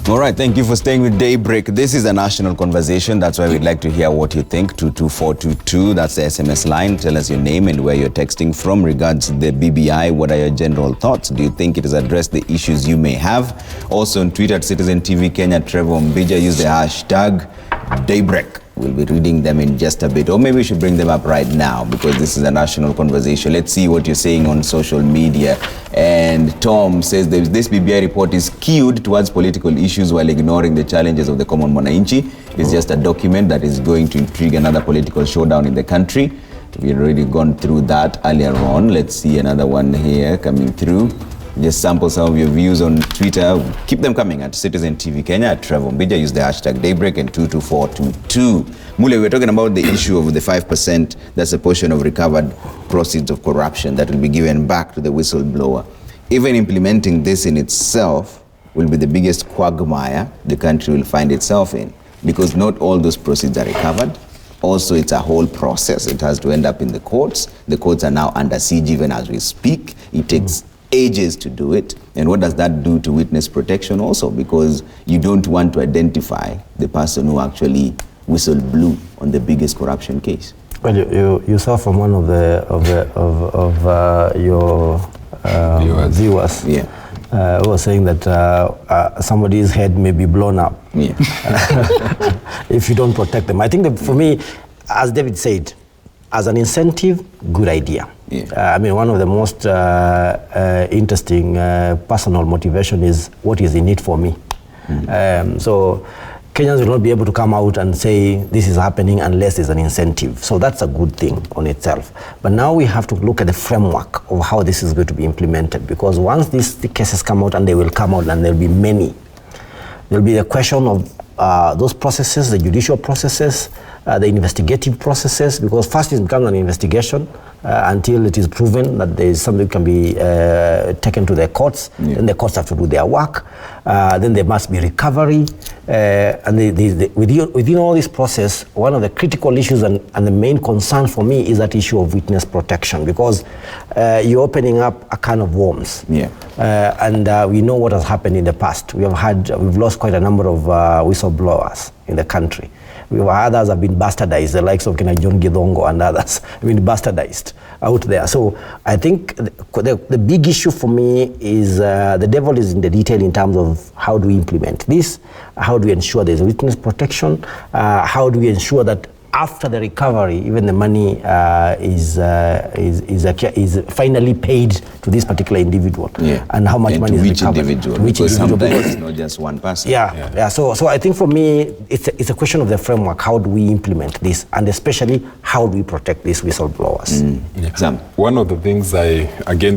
All right, thank you for staying with Daybreak. This is a national conversation. That's why we'd like to hear what you think. 22422, that's the SMS line. Tell us your name and where you're texting from. Regards the BBI, what are your general thoughts? Do you think it has addressed the issues you may have? Also on Twitter at Citizen TV Kenya, Trevor Mbija, use the hashtag Daybreak. We'll be reading them in just a bit. Or maybe we should bring them up right now because this is a national conversation. Let's see what you're saying on social media. And Tom says this BBI report is skewed towards political issues while ignoring the challenges of the common mwananchi. It's just a document that is going to intrigue another political showdown in the country. We've already gone through that earlier on. Let's see another one here coming through. Just sample some of your views on Twitter. Keep them coming at Citizen TV Kenya, at Trevor Mbija. Use the hashtag Daybreak and 22422. Mule, we're talking about the issue of the 5%. That's a portion of recovered proceeds of corruption that will be given back to the whistleblower. Even implementing this in itself will be the biggest quagmire the country will find itself in, because not all those proceeds are recovered. Also, it's a whole process. It has to end up in the courts. The courts are now under siege even as we speak. It takes ages to do it. And what does that do to witness protection also? Because you don't want to identify the person who actually whistle blew on the biggest corruption case. Well, you saw from one of your viewers, yeah, who was saying that somebody's head may be blown up, yeah, if you don't protect them. I think that for me, as David said, as an incentive, good idea. Yeah. I mean, one of the most interesting personal motivation is what is in it for me. Mm-hmm. So Kenyans will not be able to come out and say this is happening unless there's an incentive. So that's a good thing on itself. But now we have to look at the framework of how this is going to be implemented, because once the cases come out, and they will come out, and there'll be many, there'll be a question of those processes, the judicial processes, the investigative processes, because first it becomes an investigation until it is proven that there is something can be taken to the courts. Yeah. Then the courts have to do their work. Then there must be recovery. And within all this process, one of the critical issues and the main concern for me is that issue of witness protection, because you're opening up a can of worms. Yeah. And we know what has happened in the past. We've lost quite a number of whistleblowers in the country. Others have been bastardized, the likes of John Gidongo and others have been bastardized out there. So I think the big issue for me is the devil is in the detail in terms of how do we implement this, how do we ensure there's witness protection, how do we ensure that after the recovery, even the money is finally paid to this particular individual, yeah, and how much and money is recovered. Individual, which because sometimes it's not just one person. Yeah. So I think for me, it's a question of the framework. How do we implement this, and especially how do we protect these whistleblowers? Yeah. One of the things this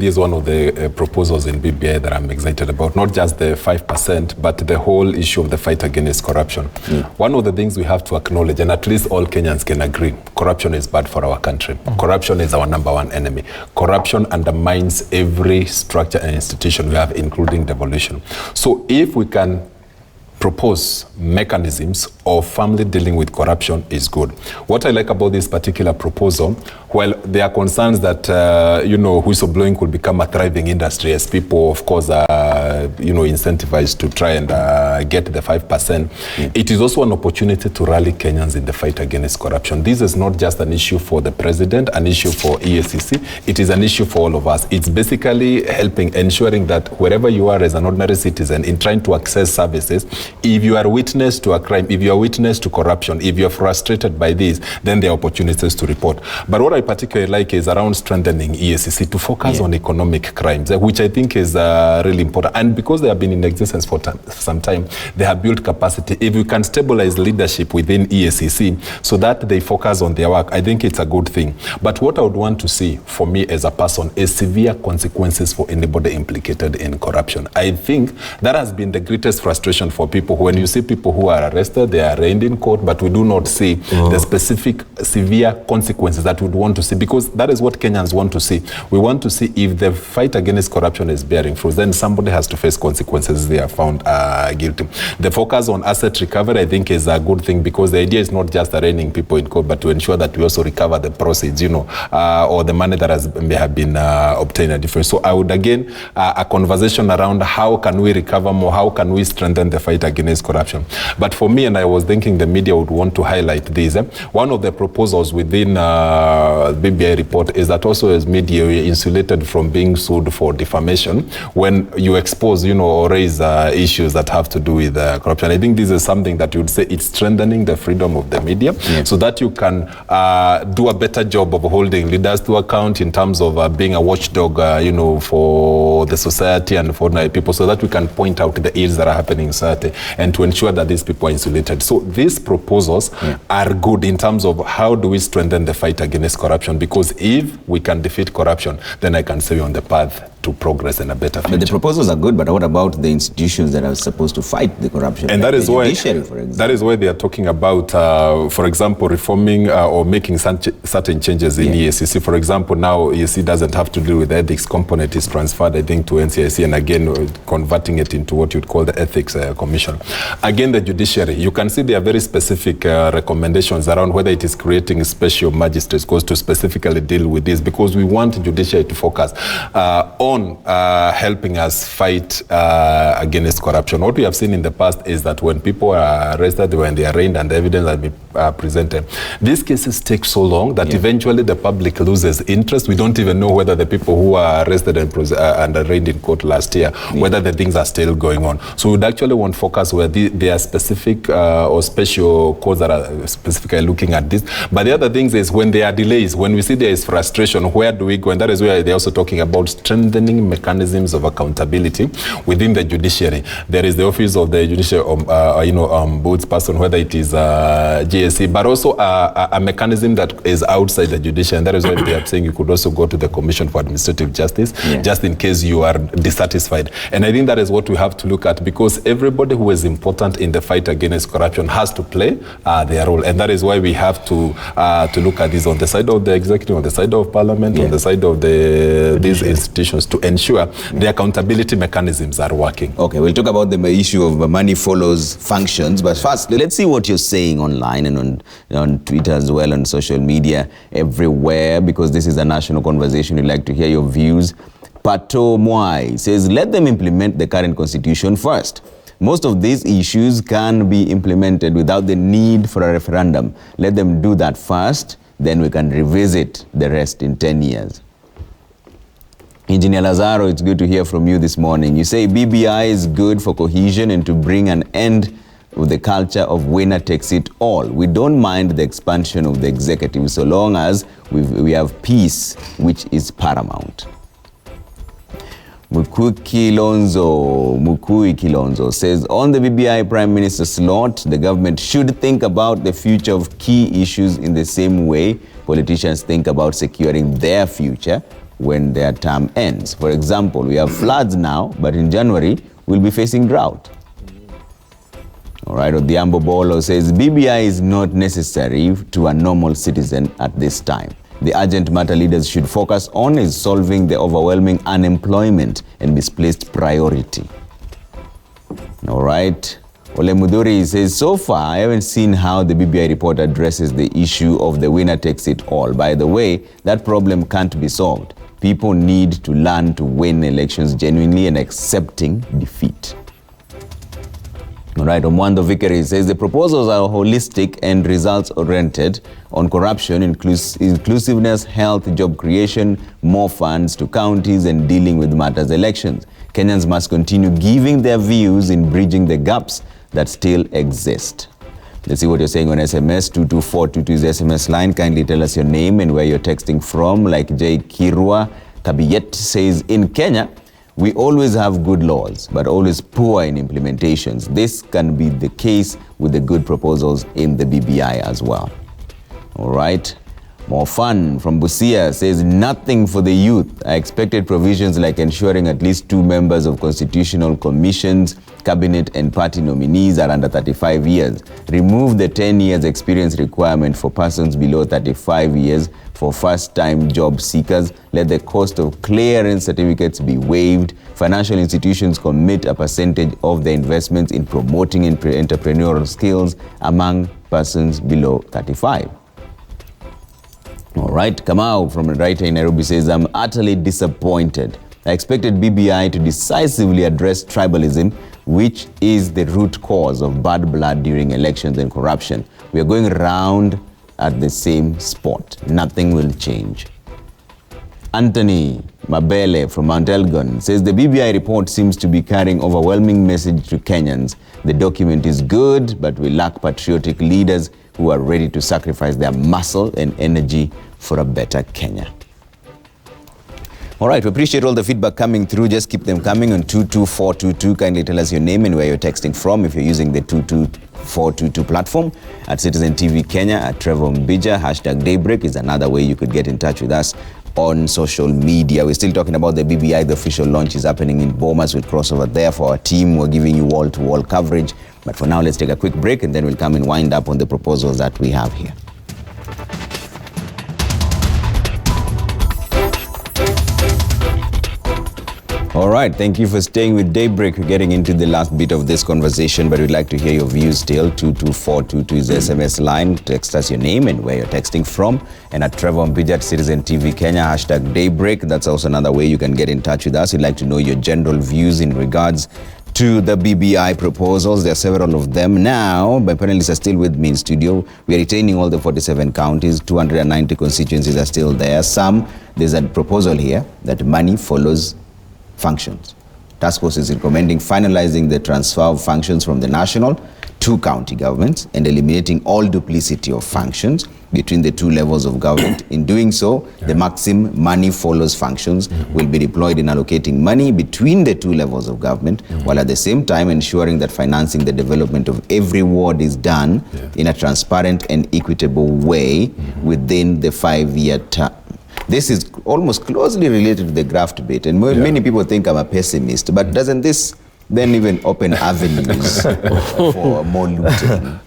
is one of the proposals in BBI that I'm excited about. Not just the 5%, but the whole issue of the fight against corruption. Yeah. One of the things we have to acknowledge, and at least all Kenyans can agree, corruption is bad for our country. Mm-hmm. Corruption is our number one enemy. Corruption undermines every structure and institution we have, including devolution. So if we can propose mechanisms of firmly dealing with corruption is good. What I like about this particular proposal, well, there are concerns that, whistleblowing could become a thriving industry as people, of course, are, incentivized to try and get the 5%. Yeah. It is also an opportunity to rally Kenyans in the fight against corruption. This is not just an issue for the president, an issue for EACC. It is an issue for all of us. It's basically ensuring that wherever you are as an ordinary citizen in trying to access services, if you are witness to a crime, if you are witness to corruption, if you're frustrated by this, then there are opportunities to report. But what I particularly like is around strengthening EACC to focus on economic crimes, which I think is really important. And because they have been in existence for some time, they have built capacity. If you can stabilize leadership within EACC so that they focus on their work, I think it's a good thing. But what I would want to see for me as a person is severe consequences for anybody implicated in corruption. I think that has been the greatest frustration for people. When you see people who are arrested, they are arraigned in court, but we do not see the specific severe consequences that we'd want to see, because that is what Kenyans want to see. We want to see if the fight against corruption is bearing fruit, then somebody has to face consequences they are found guilty. The focus on asset recovery, I think, is a good thing, because the idea is not just arraigning people in court, but to ensure that we also recover the proceeds, or the money that may have been obtained at different. So I would, again, a conversation around how can we recover more, how can we strengthen the fight against corruption. But for me, and I was thinking the media would want to highlight this, one of the proposals within BBI report is that also as media we are insulated from being sued for defamation when you expose, or raise issues that have to do with corruption. I think this is something that you would say it's strengthening the freedom of the media, so that you can do a better job of holding leaders to account in terms of being a watchdog, for the society and for ordinary people, so that we can point out the ills that are happening in society and to ensure that these people are insulated. So these proposals are good in terms of how do we strengthen the fight against corruption, because if we can defeat corruption, then I can say we're on the path to progress and a better future. But the proposals are good, but what about the institutions that are supposed to fight the corruption? And like that is why that is why they are talking about, for example, reforming or making certain changes in EACC. For example, now EACC doesn't have to deal with the ethics component; it's transferred, I think, to NCIC, and again converting it into what you'd call the ethics commission. Again, the judiciary, you can see there are very specific recommendations around whether it is creating special magistrates to specifically deal with this, because we want judiciary to focus on helping us fight against corruption. What we have seen in the past is that when people are arrested, when they are arraigned and the evidence has been presented, these cases take so long that eventually the public loses interest. We don't even know whether the people who are arrested and arraigned in court last year, whether the things are still going on. So we'd actually want focus where there are specific or special courts that are specifically looking at this. But the other things is when there are delays, when we see there is frustration, where do we go? And that is where they're also talking about strengthening mechanisms of accountability within the judiciary. There is the Office of the Judicial Ombudsperson, whether it is GSC, but also a mechanism that is outside the judiciary. And that is why they are saying you could also go to the Commission for Administrative Justice, just in case you are dissatisfied. And I think that is what we have to look at, because everybody who is important in the fight against corruption has to play their role. And that is why we have to look at this on the side of the executive, on the side of parliament, on the side of these institutions, to ensure the accountability mechanisms are working. Okay, we'll talk about the issue of money follows functions, but first, let's see what you're saying online and on Twitter as well, on social media, everywhere, because this is a national conversation. We'd like to hear your views. Pato Mwai says, let them implement the current constitution first. Most of these issues can be implemented without the need for a referendum. Let them do that first, then we can revisit the rest in 10 years. Engineer Lazaro, it's good to hear from you this morning. You say BBI is good for cohesion and to bring an end with the culture of winner takes it all. We don't mind the expansion of the executive so long as we have peace, which is paramount. Mukui Kilonzo says, on the BBI Prime Minister slot, the government should think about the future of key issues in the same way politicians think about securing their future when their term ends. For example, we have floods now, but in January, we'll be facing drought. All right, Odiambo Bolo says, BBI is not necessary to a normal citizen at this time. The urgent matter leaders should focus on is solving the overwhelming unemployment and misplaced priority. All right. Ole Muduri says, so far, I haven't seen how the BBI report addresses the issue of the winner takes it all. By the way, that problem can't be solved. People need to learn to win elections genuinely and accepting defeat. All right, Omwando Vickery says the proposals are holistic and results-oriented on corruption, inclusiveness, health, job creation, more funds to counties, and dealing with matters elections. Kenyans must continue giving their views in bridging the gaps that still exist. Let's see what you're saying on SMS. 22422 is the SMS line. Kindly tell us your name and where you're texting from. Like J. Kirwa Kabiyet says, in Kenya, we always have good laws, but always poor in implementations. This can be the case with the good proposals in the BBI as well. All right. More fun from Busia says, nothing for the youth. I expected provisions like ensuring at least 2 members of constitutional commissions cabinet and party nominees are under 35 years. Remove the 10 years experience requirement for persons below 35 years for first-time job seekers. Let the cost of clearance certificates be waived. Financial institutions commit a percentage of their investments in promoting entrepreneurial skills among persons below 35. All right, Kamau from a writer in Nairobi says, I'm utterly disappointed. I expected BBI to decisively address tribalism, which is the root cause of bad blood during elections and corruption. We are going round at the same spot. Nothing will change. Anthony Mabele from Mount Elgon says the BBI report seems to be carrying overwhelming message to Kenyans. The document is good, but we lack patriotic leaders who are ready to sacrifice their muscle and energy for a better Kenya. All right, we appreciate all the feedback coming through. Just keep them coming on 22422. Kindly tell us your name and where you're texting from if you're using the 22422 platform. At Citizen TV Kenya, at Trevor Mbija, #Daybreak is another way you could get in touch with us on social media. We're still talking about the BBI. The official launch is happening in Bomas with crossover there for our team. We're giving you wall-to-wall coverage. But for now, let's take a quick break and then we'll come and wind up on the proposals that we have here. All right, thank you for staying with Daybreak. We're getting into the last bit of this conversation, but we'd like to hear your views still. 22422 is the SMS line. Text us your name and where you're texting from. And at Trevor Mbija at Citizen TV Kenya, #Daybreak. That's also another way you can get in touch with us. We'd like to know your general views in regards to the BBI proposals. There are several of them now. My panelists are still with me in studio. We are retaining all the 47 counties. 290 constituencies are still there. There's a proposal here that money follows functions. Task Force is recommending finalizing the transfer of functions from the national to county governments and eliminating all duplicity of functions between the two levels of government. In doing so, the maxim money follows functions will be deployed in allocating money between the two levels of government, while at the same time ensuring that financing the development of every ward is done in a transparent and equitable way within the 5-year term. This is almost closely related to the graft bit, and many people think I'm a pessimist, but doesn't this then even open avenues for more looting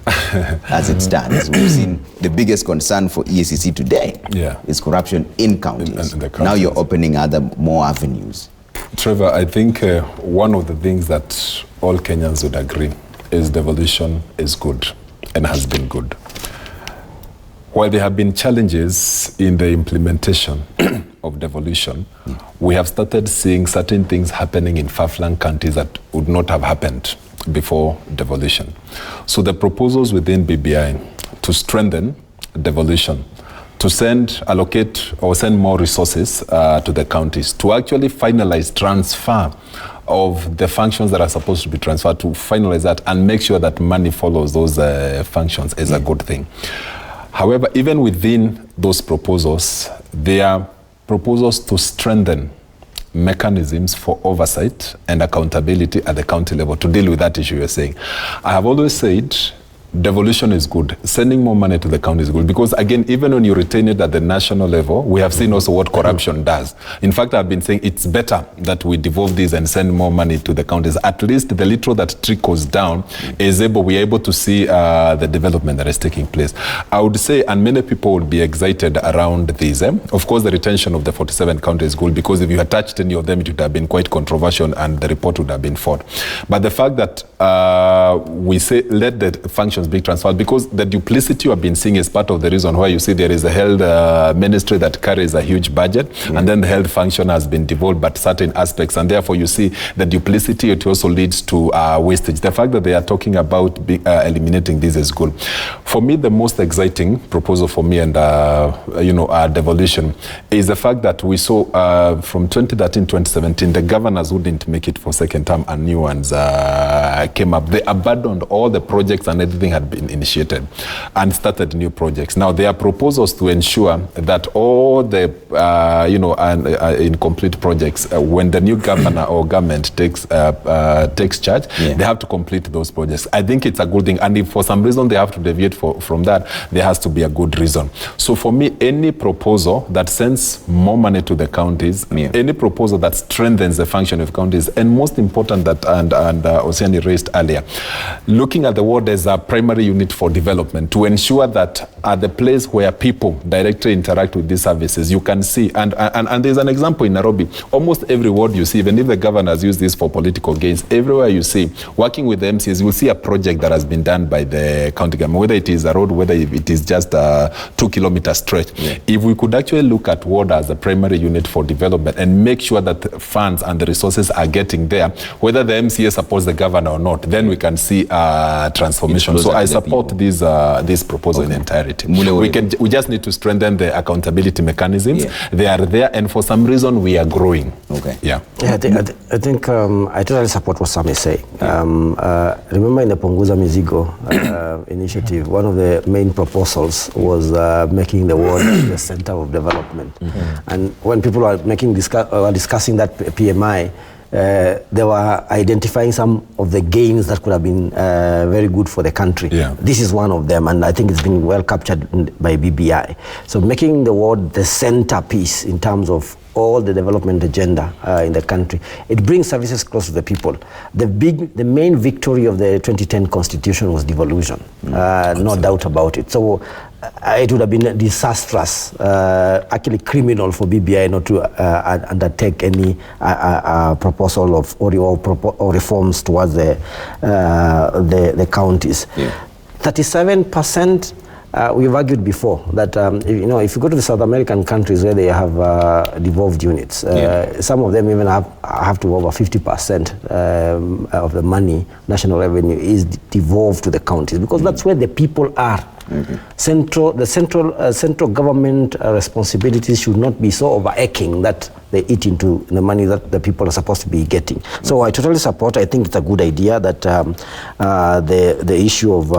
as it stands? We've seen the biggest concern for EACC today is corruption in counties. Now you're opening more avenues. Trevor, I think one of the things that all Kenyans would agree is devolution is good and has been good. While there have been challenges in the implementation of devolution, we have started seeing certain things happening in far-flung countries that would not have happened before devolution. So the proposals within BBI to strengthen devolution, to allocate or send more resources to the counties, to actually finalize transfer of the functions that are supposed to be transferred, to finalize that and make sure that money follows those functions is a good thing. However, even within those proposals, there are proposals to strengthen mechanisms for oversight and accountability at the county level to deal with that issue you're saying. I have always said devolution is good. Sending more money to the county is good because, again, even when you retain it at the national level, we have seen also what corruption does. In fact, I've been saying it's better that we devolve these and send more money to the counties. At least the little that trickles down we're able to see the development that is taking place. I would say, and many people would be excited around these. Of course, the retention of the 47 counties is good because if you had touched any of them, it would have been quite controversial and the report would have been fought. But the fact that we say let the functions be transferred, because the duplicity you have been seeing is part of the reason why you see there is a health ministry that carries a huge budget, and then the health function has been devolved but certain aspects, and therefore you see the duplicity. It also leads to wastage. The fact that they are talking about eliminating this is good. For me, the most exciting proposal for me and devolution is the fact that we saw from 2013-2017 the governors wouldn't make it for second term and new ones came up. They abandoned all the projects and everything funding had been initiated and started new projects. Now, there are proposals to ensure that all the, incomplete projects, when the new governor or government takes charge, they have to complete those projects. I think it's a good thing. And if for some reason they have to deviate from that, there has to be a good reason. So for me, any proposal that sends more money to the counties, any proposal that strengthens the function of counties, and most important that, and Oceani raised earlier, looking at the ward as a primary unit for development to ensure that at the place where people directly interact with these services, you can see, and there's an example in Nairobi, almost every ward you see, even if the governors use this for political gains, everywhere you see, working with the MCs, you'll see a project that has been done by the county government, whether it is a road, whether it is just a 2-kilometer stretch. If we could actually look at ward as a primary unit for development and make sure that the funds and the resources are getting there, whether the MCA supports the governor or not, then we can see a transformation. So I support this proposal in entirety. We just need to strengthen the accountability mechanisms. They are there, and for some reason we are growing. I think I totally support what Sam is saying. Remember in the Punguza Mizigo initiative, one of the main proposals was making the ward the center of development. And when people were discussing that PMI, they were identifying some of the gains that could have been very good for the country. This is one of them, and I think it's been well captured by BBI. So making the ward the centerpiece in terms of all the development agenda in the country, it brings services close to the people. The main victory of the 2010 constitution was devolution, no doubt about it. So it would have been disastrous, actually criminal for BBI not to undertake any proposal of or reforms towards the counties. 37%. We've argued before that if you go to the South American countries where they have devolved units, some of them even have to over 50% of the money, national revenue, is devolved to the counties, because that's where the people are. The central government responsibilities should not be so overarching that they eat into the money that the people are supposed to be getting. So I totally support. I think it's a good idea that the issue of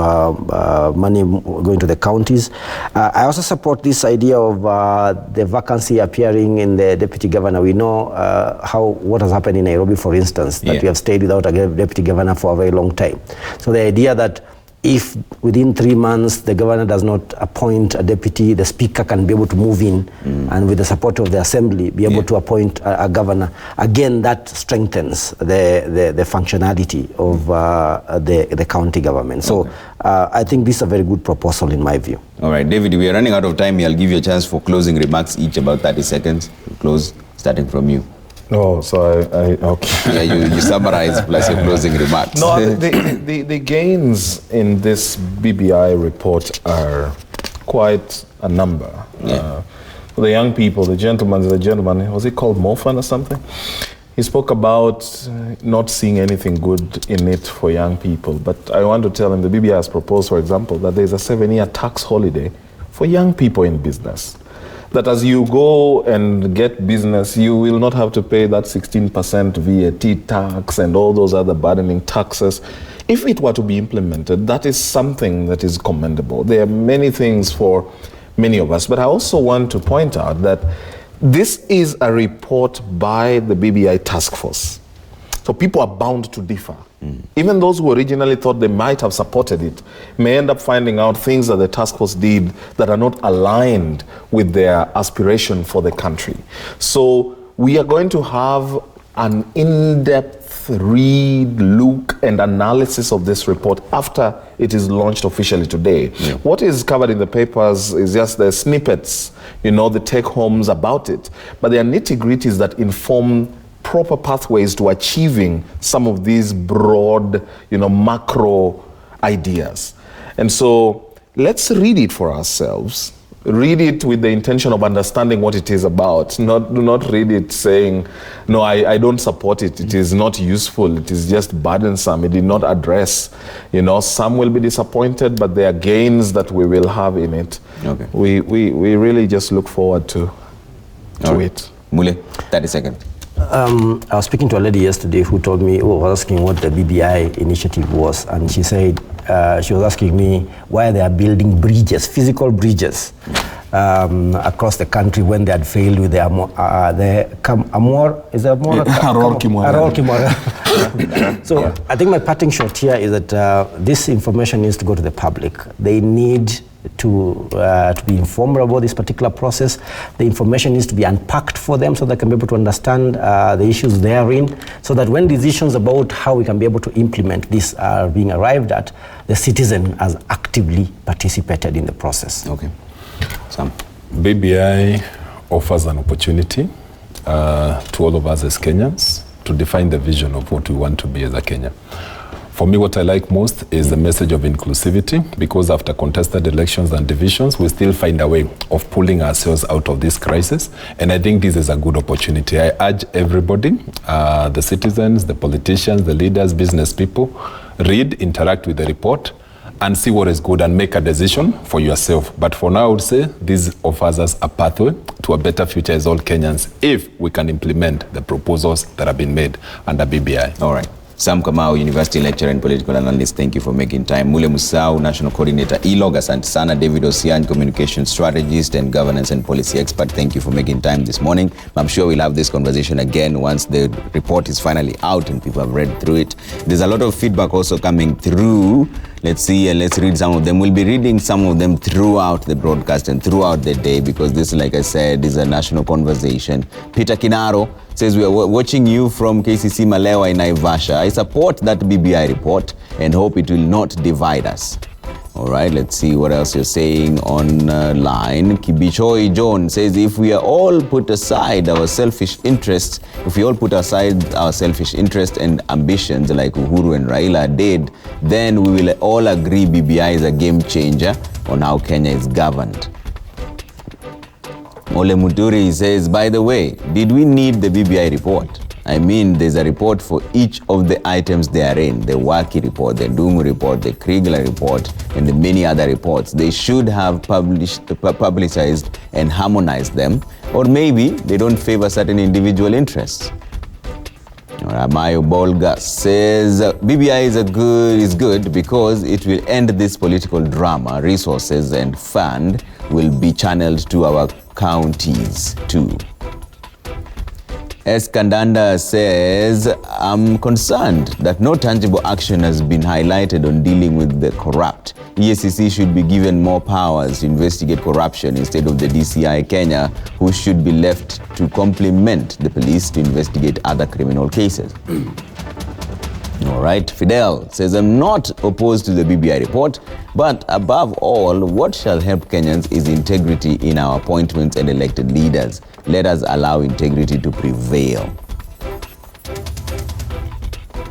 money going to the counties. I also support this idea of the vacancy appearing in the deputy governor. We know what has happened in Nairobi, for instance, that we have stayed without a deputy governor for a very long time. So the idea that if within 3 months the governor does not appoint a deputy, the speaker can be able to move in and with the support of the assembly be able to appoint a governor. Again, that strengthens the functionality of the county government. So I think this is a very good proposal in my view. All right, David, we are running out of time. I'll give you a chance for closing remarks, each about 30 seconds. Close, starting from you. Oh, so okay. You summarize plus your closing remarks. No, the gains in this BBI report are quite a number. For the young people, the gentleman, was he called Mofan or something? He spoke about not seeing anything good in it for young people. But I want to tell him the BBI has proposed, for example, that there's a 7-year tax holiday for young people in business. That as you go and get business, you will not have to pay that 16% VAT tax and all those other burdening taxes. If it were to be implemented, that is something that is commendable. There are many things for many of us, but I also want to point out that this is a report by the BBI task force. So people are bound to differ. Even those who originally thought they might have supported it may end up finding out things that the task force did that are not aligned with their aspiration for the country. So we are going to have an in-depth read, look, and analysis of this report after it is launched officially today. What is covered in the papers is just the snippets, the take-homes about it. But there are nitty-gritties that inform proper pathways to achieving some of these broad, macro ideas. And so let's read it for ourselves. Read it with the intention of understanding what it is about. Do not read it saying, no, I don't support it. It is not useful. It is just burdensome. It did not address. Some will be disappointed, but there are gains that we will have in it. Okay. We really just look forward to it. Mule, 30 seconds. I was speaking to a lady yesterday who told me, was asking what the BBI initiative was, and she said, she was asking me why they are building bridges, physical bridges, across the country when they had failed with their So I think my parting shot here is that this information needs to go to the public. They need to be informed about this particular process. The information needs to be unpacked for them so they can be able to understand the issues therein, so that when decisions about how we can be able to implement this are being arrived at, the citizen has actively participated in the process. Okay. Sam? BBI offers an opportunity to all of us as Kenyans to define the vision of what we want to be as a Kenya. For me, what I like most is the message of inclusivity, because after contested elections and divisions, we still find a way of pulling ourselves out of this crisis. And I think this is a good opportunity. I urge everybody, the citizens, the politicians, the leaders, business people, read, interact with the report, and see what is good and make a decision for yourself. But for now, I would say this offers us a pathway to a better future as all Kenyans if we can implement the proposals that have been made under BBI. All right. Sam Kamau, University Lecturer and Political Analyst, thank you for making time. Mule Musau, National Coordinator, ELOG, asante sana. David Osian, Communication Strategist and Governance and Policy Expert, thank you for making time this morning. I'm sure we'll have this conversation again once the report is finally out and people have read through it. There's a lot of feedback also coming through. Let's see and let's read some of them. We'll be reading some of them throughout the broadcast and throughout the day, because this, like I said, is a national conversation. Peter Kinaro says, we are watching you from KCC Malewa in Naivasha. I support that BBI report and hope it will not divide us. All right, let's see what else you're saying online. Kibichoi John says, if we are all put aside our selfish interests, and ambitions like Uhuru and Raila did, then we will all agree BBI is a game changer on how Kenya is governed. Ole Muturi says, by the way, did we need the BBI report? I mean, there's a report for each of the items they are in. The Waki report, the Dungu report, the Kriegler report, and the many other reports. They should have publicized and harmonized them. Or maybe they don't favor certain individual interests. Ramayo Bolga says, BBI is good because it will end this political drama. Resources and fund will be channeled to our counties too. Eskandanda says, I'm concerned that no tangible action has been highlighted on dealing with the corrupt. EACC should be given more powers to investigate corruption instead of the DCI Kenya, who should be left to complement the police to investigate other criminal cases. All right, Fidel says, I'm not opposed to the BBI report, but above all, what shall help Kenyans is integrity in our appointments and elected leaders. Let us allow integrity to prevail.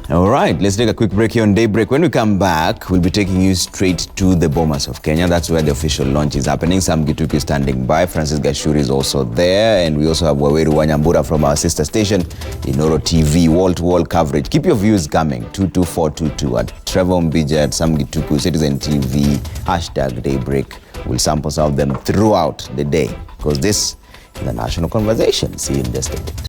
All right, let's take a quick break here on Daybreak. When we come back, we'll be taking you straight to the Bomas of Kenya. That's where the official launch is happening. Sam Gituku is standing by. Francis Gashuri is also there. And we also have Waweru Wanyambura from our sister station, Inoro TV, wall-to-wall coverage. Keep your views coming, 22422 at Trevor Mbija, at Sam Gituku, Citizen TV, #Daybreak. We'll sample some of them throughout the day, because this is the national conversation. See you in just a bit.